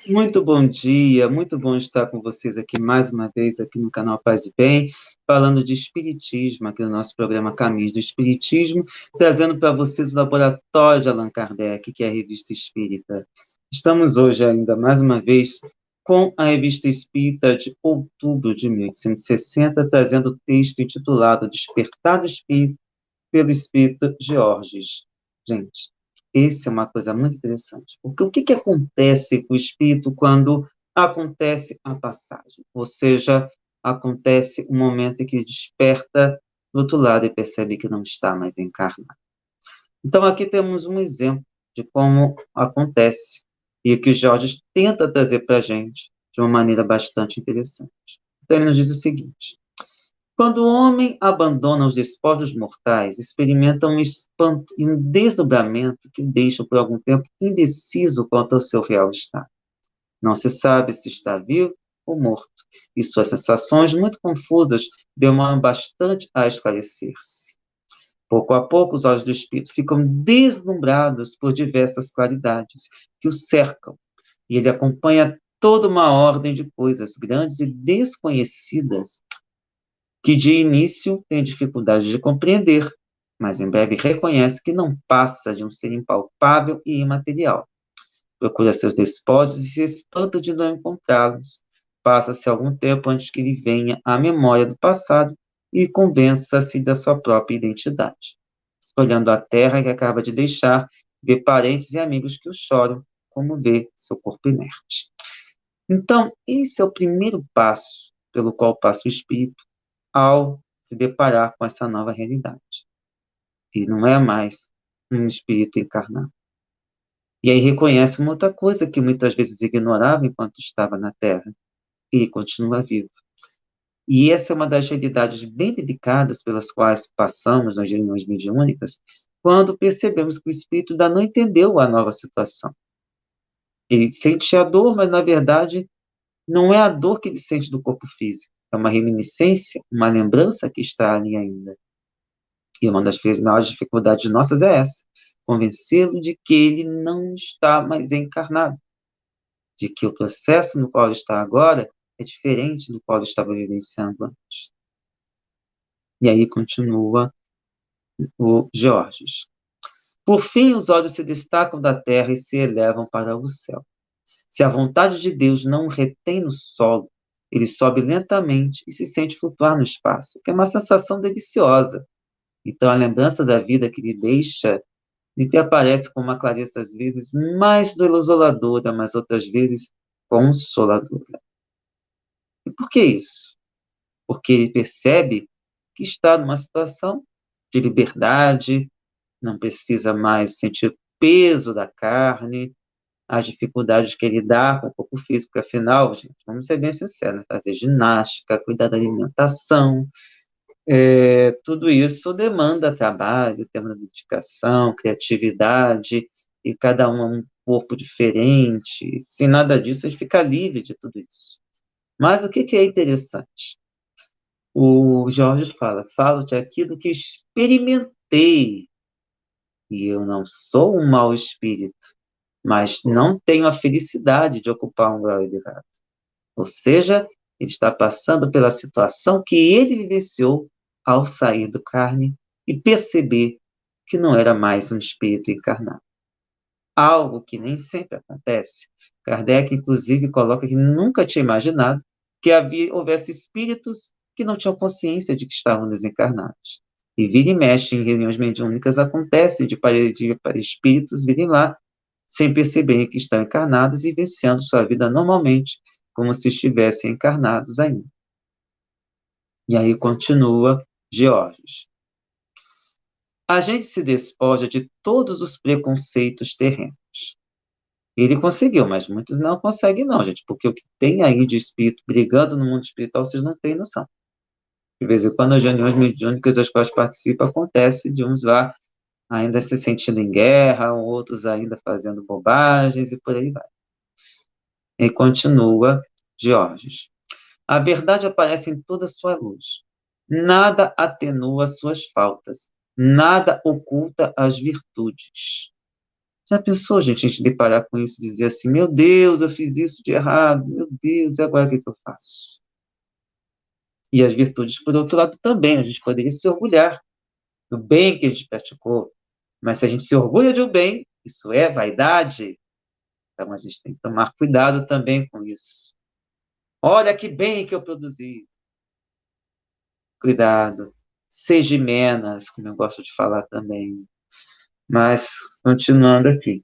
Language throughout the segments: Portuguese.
Muito bom dia, muito bom estar com vocês aqui mais uma vez aqui no canal Paz e Bem, falando de Espiritismo, aqui no nosso programa Caminhos do Espiritismo, trazendo para vocês o Laboratório de Allan Kardec, que é a Revista Espírita. Estamos hoje ainda mais uma vez com a Revista Espírita de outubro de 1860, trazendo o texto intitulado Despertar do Espírito pelo Espírito Georges. Gente, essa é uma coisa muito interessante. Porque o que acontece com o espírito quando acontece a passagem? Ou seja, acontece o momento em que ele desperta do outro lado e percebe que não está mais encarnado. Então, aqui temos um exemplo de como acontece e que o Jorge tenta trazer para a gente de uma maneira bastante interessante. Então, ele nos diz o seguinte: quando o homem abandona os despojos mortais, experimenta um espanto e um desdobramento que o deixam por algum tempo indeciso quanto ao seu real estado. Não se sabe se está vivo ou morto, e suas sensações, muito confusas, demoram bastante a esclarecer-se. Pouco a pouco, os olhos do espírito ficam deslumbrados por diversas claridades que o cercam, e ele acompanha toda uma ordem de coisas grandes e desconhecidas que de início tem dificuldade de compreender, mas em breve reconhece que não passa de um ser impalpável e imaterial. Procura seus despojos e se espanta de não encontrá-los. Passa-se algum tempo antes que lhe venha a memória do passado e convença-se da sua própria identidade. Olhando a terra que acaba de deixar, vê parentes e amigos que o choram, como vê seu corpo inerte. Então, esse é o primeiro passo pelo qual passa o espírito ao se deparar com essa nova realidade. E não é mais um espírito encarnado. E aí reconhece uma outra coisa que muitas vezes ignorava enquanto estava na Terra. Ele continua vivo. E essa é uma das realidades bem delicadas pelas quais passamos nas reuniões mediúnicas, quando percebemos que o espírito ainda não entendeu a nova situação. Ele sente a dor, mas na verdade não é a dor que ele sente do corpo físico. É uma reminiscência, uma lembrança que está ali ainda. E uma das maiores dificuldades nossas é essa: convencê-lo de que ele não está mais encarnado, de que o processo no qual ele está agora é diferente do qual ele estava vivenciando antes. E aí continua o Georges. Por fim, os olhos se destacam da terra e se elevam para o céu. Se a vontade de Deus não o retém no solo, ele sobe lentamente e se sente flutuar no espaço, que é uma sensação deliciosa. Então, a lembrança da vida que lhe deixa e que aparece com uma clareza às vezes mais desoladora, mas outras vezes consoladora. E por que isso? Porque ele percebe que está numa situação de liberdade, não precisa mais sentir o peso da carne, as dificuldades que ele dá com o corpo físico, afinal, gente, vamos ser bem sinceros, né? Fazer ginástica, cuidar da alimentação, tudo isso demanda trabalho, demanda dedicação, criatividade, e cada um é um corpo diferente. Sem nada disso, a gente fica livre de tudo isso. Mas o que é interessante? O Jorge fala: falo-te aquilo que experimentei, e eu não sou um mau espírito, mas não tenho a felicidade de ocupar um grau elevado. Ou seja, ele está passando pela situação que ele vivenciou ao sair do carne e perceber que não era mais um espírito encarnado. Algo que nem sempre acontece. Kardec, inclusive, coloca que nunca tinha imaginado que houvesse espíritos que não tinham consciência de que estavam desencarnados. E vira e mexe em reuniões mediúnicas acontece de espíritos virem lá sem perceberem que estão encarnados e vivenciando sua vida normalmente, como se estivessem encarnados ainda. E aí continua Georges. A gente se despoja de todos os preconceitos terrenos. Ele conseguiu, mas muitos não conseguem não, gente, porque o que tem aí de espírito brigando no mundo espiritual, vocês não têm noção. De vez em quando, as reuniões mediúnicas das quais participa, acontece de uns lá ainda se sentindo em guerra, outros ainda fazendo bobagens e por aí vai. E continua Georges. A verdade aparece em toda a sua luz. Nada atenua suas faltas. Nada oculta as virtudes. Já pensou, gente, a gente deparar com isso e dizer assim, meu Deus, eu fiz isso de errado, meu Deus, e agora o que eu faço? E as virtudes, por outro lado, também, a gente poderia se orgulhar do bem que a gente praticou, mas se a gente se orgulha de um bem, isso é vaidade, então a gente tem que tomar cuidado também com isso. Olha que bem que eu produzi. Cuidado. Seja menos, como eu gosto de falar também. Mas, continuando aqui.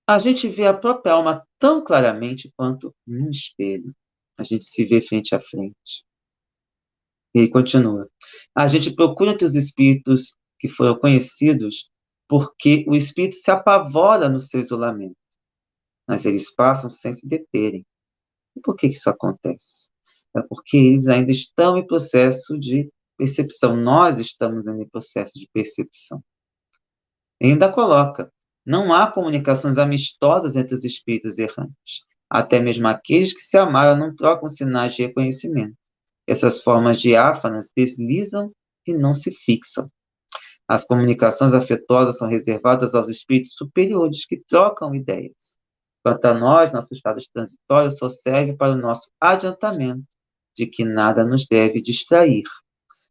A gente vê a própria alma tão claramente quanto num espelho. A gente se vê frente a frente. E continua. A gente procura entre os espíritos que foram conhecidos porque o espírito se apavora no seu isolamento, mas eles passam sem se deterem. E por que isso acontece? É porque eles ainda estão em processo de percepção. Nós estamos em processo de percepção. E ainda coloca: não há comunicações amistosas entre os espíritos errantes. Até mesmo aqueles que se amaram não trocam sinais de reconhecimento. Essas formas diáfanas deslizam e não se fixam. As comunicações afetuosas são reservadas aos espíritos superiores que trocam ideias. Quanto a nós, nosso estado transitório só serve para o nosso adiantamento de que nada nos deve distrair.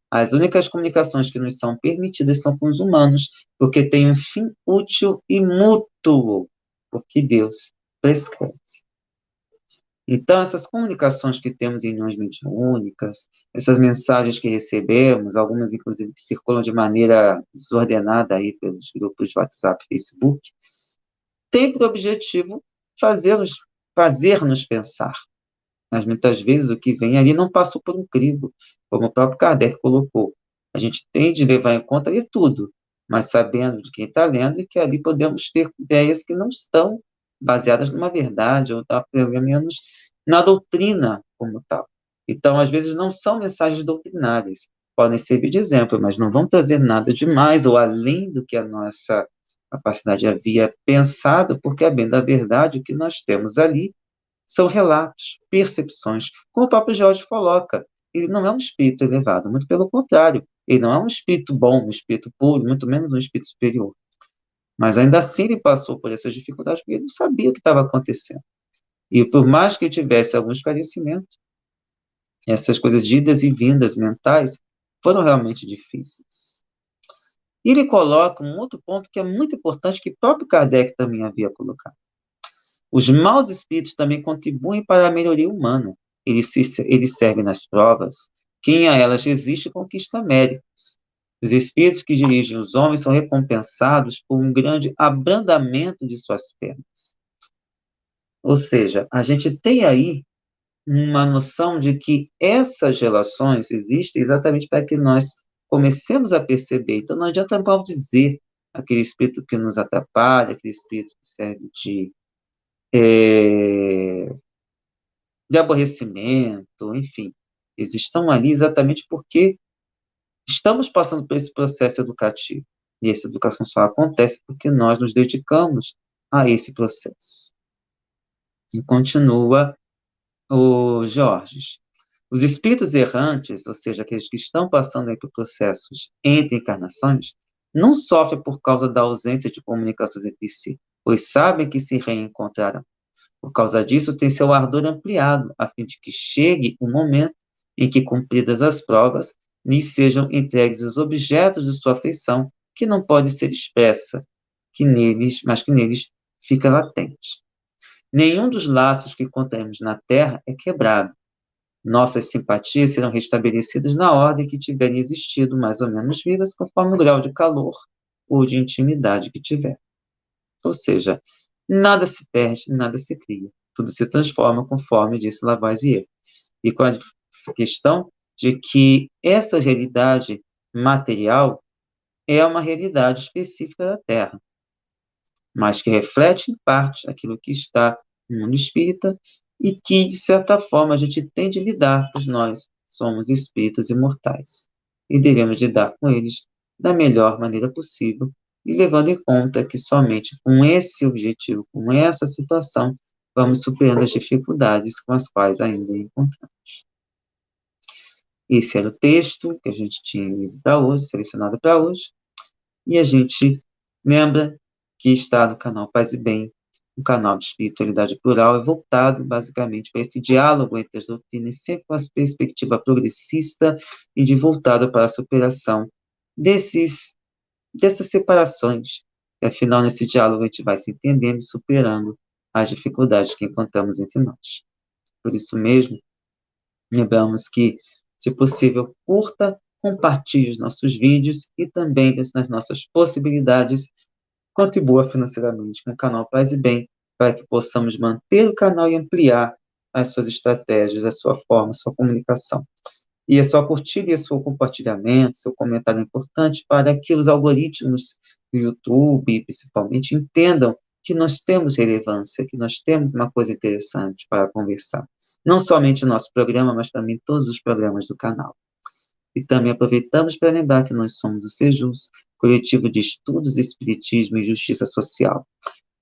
As únicas comunicações que nos são permitidas são com os humanos, porque têm um fim útil e mútuo, porque Deus prescreve. Então, essas comunicações que temos em reuniões mediúnicas, essas mensagens que recebemos, algumas inclusive que circulam de maneira desordenada aí pelos grupos de WhatsApp e Facebook, têm por objetivo fazer-nos pensar. Mas muitas vezes o que vem ali não passou por um crivo, como o próprio Kardec colocou. A gente tem de levar em conta de tudo, mas sabendo de quem está lendo e que ali podemos ter ideias que não estão baseadas numa verdade, ou pelo menos na doutrina como tal. Então, às vezes, não são mensagens doutrinárias, podem servir de exemplo, mas não vão trazer nada demais ou além do que a nossa capacidade havia pensado, porque, a bem da verdade, o que nós temos ali são relatos, percepções, como o próprio Jorge coloca. Ele não é um espírito elevado, muito pelo contrário. Ele não é um espírito bom, um espírito puro, muito menos um espírito superior. Mas ainda assim ele passou por essas dificuldades porque ele não sabia o que estava acontecendo. E por mais que ele tivesse algum esclarecimento, essas coisas de idas e vindas mentais foram realmente difíceis. E ele coloca um outro ponto que é muito importante, que o próprio Kardec também havia colocado. Os maus espíritos também contribuem para a melhoria humana. Eles servem nas provas. Quem a elas resiste conquista méritos. Os espíritos que dirigem os homens são recompensados por um grande abrandamento de suas pernas. Ou seja, a gente tem aí uma noção de que essas relações existem exatamente para que nós comecemos a perceber. Então, não adianta mal dizer aquele espírito que nos atrapalha, aquele espírito que serve é, de aborrecimento, enfim. Eles estão ali exatamente porque estamos passando por esse processo educativo. E essa educação só acontece porque nós nos dedicamos a esse processo. E continua o Jorge. Os espíritos errantes, ou seja, aqueles que estão passando por processos entre encarnações, não sofrem por causa da ausência de comunicações entre si, pois sabem que se reencontrarão. Por causa disso, tem seu ardor ampliado, a fim de que chegue o momento em que, cumpridas as provas, lhes sejam entregues os objetos de sua afeição, que não pode ser expressa, mas que neles fica latente. Nenhum dos laços que contemos na Terra é quebrado. Nossas simpatias serão restabelecidas na ordem que tiverem existido, mais ou menos vivas, conforme o grau de calor ou de intimidade que tiver. Ou seja, nada se perde, nada se cria. Tudo se transforma, conforme disse Lavoisier. E com a questão de que essa realidade material é uma realidade específica da Terra, mas que reflete, em parte, aquilo que está no mundo espírita e que, de certa forma, a gente tem de lidar, pois nós somos espíritos imortais. E devemos lidar com eles da melhor maneira possível, e levando em conta que somente com esse objetivo, com essa situação, vamos superando as dificuldades com as quais ainda encontramos. Esse era o texto que a gente tinha lido para hoje, selecionado para hoje, e a gente lembra que está no canal Paz e Bem, um canal de espiritualidade plural, é voltado basicamente para esse diálogo entre as doutrinas, sempre com a perspectiva progressista e de voltado para a superação dessas separações. E, afinal, nesse diálogo, a gente vai se entendendo e superando as dificuldades que encontramos entre nós. Por isso mesmo, lembramos que, se possível, curta, compartilhe os nossos vídeos e também, dentro das nossas possibilidades, contribua financeiramente com o canal Paz e Bem, para que possamos manter o canal e ampliar as suas estratégias, a sua forma, a sua comunicação. E a sua curtida e o seu compartilhamento, seu comentário é importante para que os algoritmos do YouTube, principalmente, entendam que nós temos relevância, que nós temos uma coisa interessante para conversar. Não somente o nosso programa, mas também todos os programas do canal. E também aproveitamos para lembrar que nós somos o Sejus, Coletivo de Estudos, Espiritismo e Justiça Social.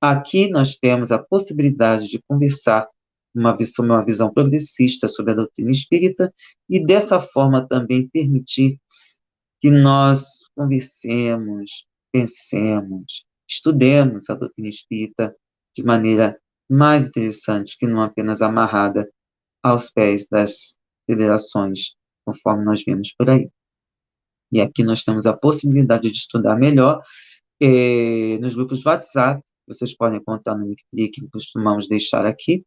Aqui nós temos a possibilidade de conversar sobre uma visão progressista sobre a doutrina espírita e, dessa forma, também permitir que nós conversemos, pensemos, estudemos a doutrina espírita de maneira mais interessante, que não apenas amarrada aos pés das federações, conforme nós vemos por aí. E aqui nós temos a possibilidade de estudar melhor nos grupos do WhatsApp. Vocês podem contar no link que costumamos deixar aqui,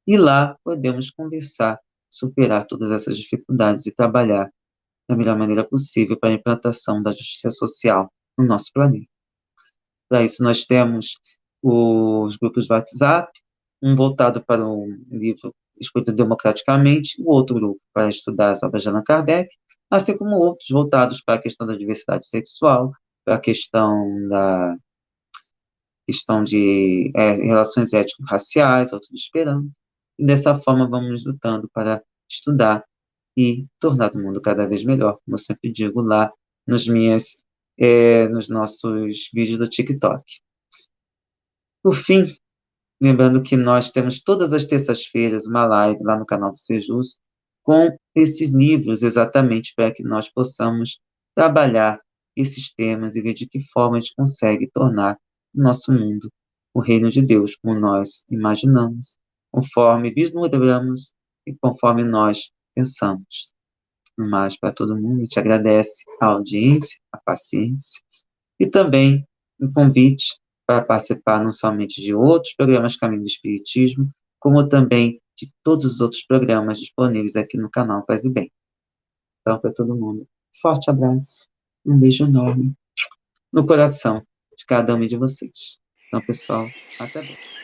e lá podemos conversar, superar todas essas dificuldades e trabalhar da melhor maneira possível para a implantação da justiça social no nosso planeta. Para isso, nós temos os grupos do WhatsApp, um voltado para o livro Escrito Democraticamente, o outro grupo para estudar as obras de Allan Kardec, assim como outros voltados para a questão da diversidade sexual, para a questão de relações étnico-raciais, autoesperando. E dessa forma vamos lutando para estudar e tornar o mundo cada vez melhor, como eu sempre digo lá nos nossos vídeos do TikTok. Por fim, lembrando que nós temos todas as terças-feiras uma live lá no canal do Sejus com esses livros exatamente para que nós possamos trabalhar esses temas e ver de que forma a gente consegue tornar o nosso mundo o reino de Deus, como nós imaginamos, conforme vislumbramos e conforme nós pensamos. Mas para todo mundo, a gente agradece a audiência, a paciência e também um convite para participar não somente de outros programas Caminho do Espiritismo, como também de todos os outros programas disponíveis aqui no canal Paz e Bem. Então, para todo mundo, forte abraço, um beijo enorme no coração de cada um de vocês. Então, pessoal, até breve.